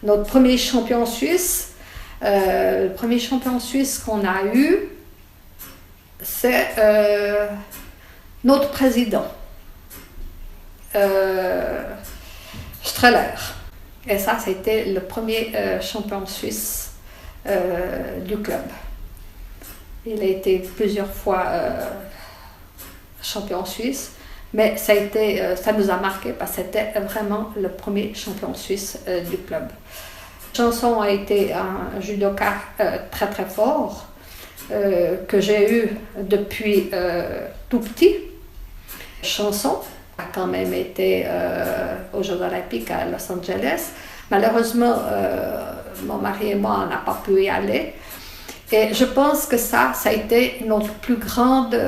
notre premier champion suisse. Le premier champion suisse qu'on a eu, c'est notre président, Streller. Et ça, c'était le premier champion suisse du club. Il a été plusieurs fois champion suisse, mais ça nous a marqué parce que c'était vraiment le premier champion suisse du club. Chanson a été un judoka très très fort que j'ai eu depuis tout petit. Chanson a quand même été aux Jeux Olympiques à Los Angeles. Malheureusement, mon mari et moi, on n'a pas pu y aller. Et je pense que ça a été notre plus grande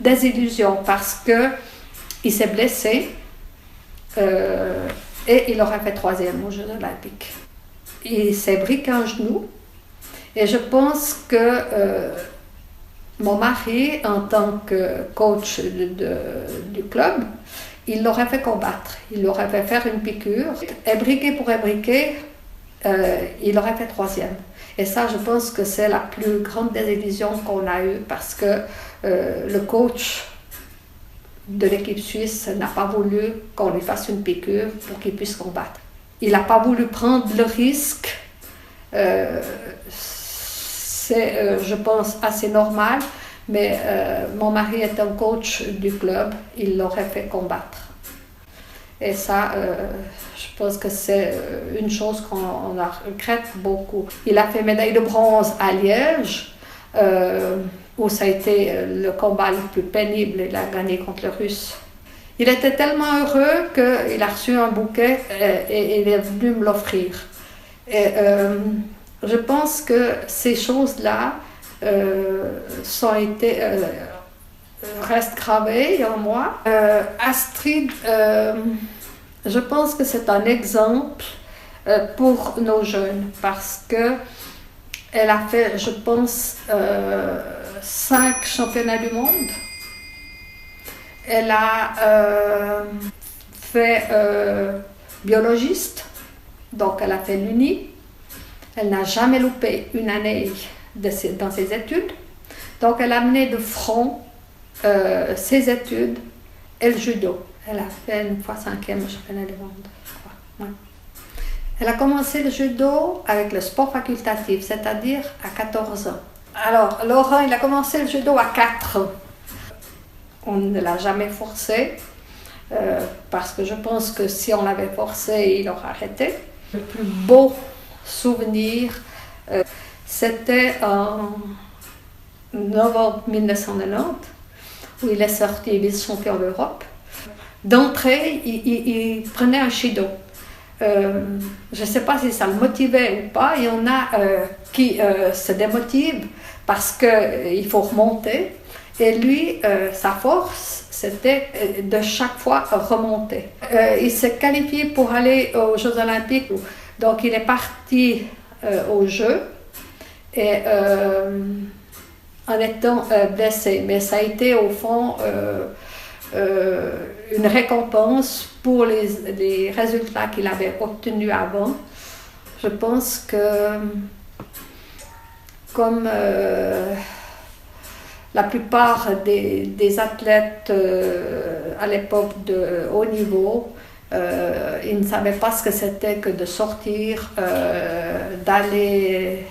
désillusion parce qu'il s'est blessé et il aurait fait 3e aux Jeux Olympiques. Il s'est briqué un genou et je pense que mon mari, en tant que coach du club, il l'aurait fait combattre, il l'aurait fait faire une piqûre. Ébriqué pour ébriqué, il aurait fait 3e. Et ça, je pense que c'est la plus grande désillusion qu'on a eue parce que le coach de l'équipe suisse n'a pas voulu qu'on lui fasse une piqûre pour qu'il puisse combattre. Il n'a pas voulu prendre le risque. C'est, je pense, assez normal, mais mon mari est un coach du club, il l'aurait fait combattre. Et ça, je pense que c'est une chose qu'on regrette beaucoup. Il a fait médaille de bronze à Liège, où ça a été le combat le plus pénible. Il a gagné contre le Russe. Il était tellement heureux qu'il a reçu un bouquet et il est venu me l'offrir. Et je pense que ces choses-là restent gravées en moi. Astrid, je pense que c'est un exemple pour nos jeunes parce qu'elle a fait, je pense, 5 championnats du monde. Elle a fait biologiste, donc elle a fait l'Uni. Elle n'a jamais loupé une année dans ses études. Donc elle a mené de front ses études et le judo. Elle a fait une fois 5e au championnat du monde, je crois. Ouais. Elle a commencé le judo avec le sport facultatif, c'est-à-dire à 14 ans. Alors, Laurent, il a commencé le judo à 4 ans. On ne l'a jamais forcé, parce que je pense que si on l'avait forcé, il aurait arrêté. Le plus beau souvenir, c'était en novembre 1990, où il est sorti vice-champion d'Europe. D'entrée, il prenait un shido. Je ne sais pas si ça le motivait ou pas. Il y en a qui se démotivent parce qu'il faut remonter. Et lui, sa force, c'était de chaque fois remonter. Il s'est qualifié pour aller aux Jeux Olympiques. Donc, il est parti aux Jeux et, en étant blessé. Mais ça a été, au fond, une récompense pour les résultats qu'il avait obtenus avant. Je pense que, comme la plupart des athlètes à l'époque de haut niveau, ils ne savaient pas ce que c'était que de sortir, d'aller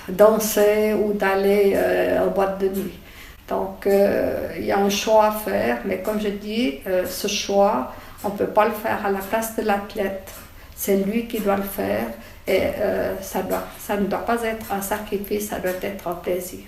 danser ou d'aller en boîte de nuit. Donc, il y a un choix à faire, mais comme je dis, ce choix, on ne peut pas le faire à la place de l'athlète. C'est lui qui doit le faire et ça ne doit pas être un sacrifice, ça doit être un plaisir.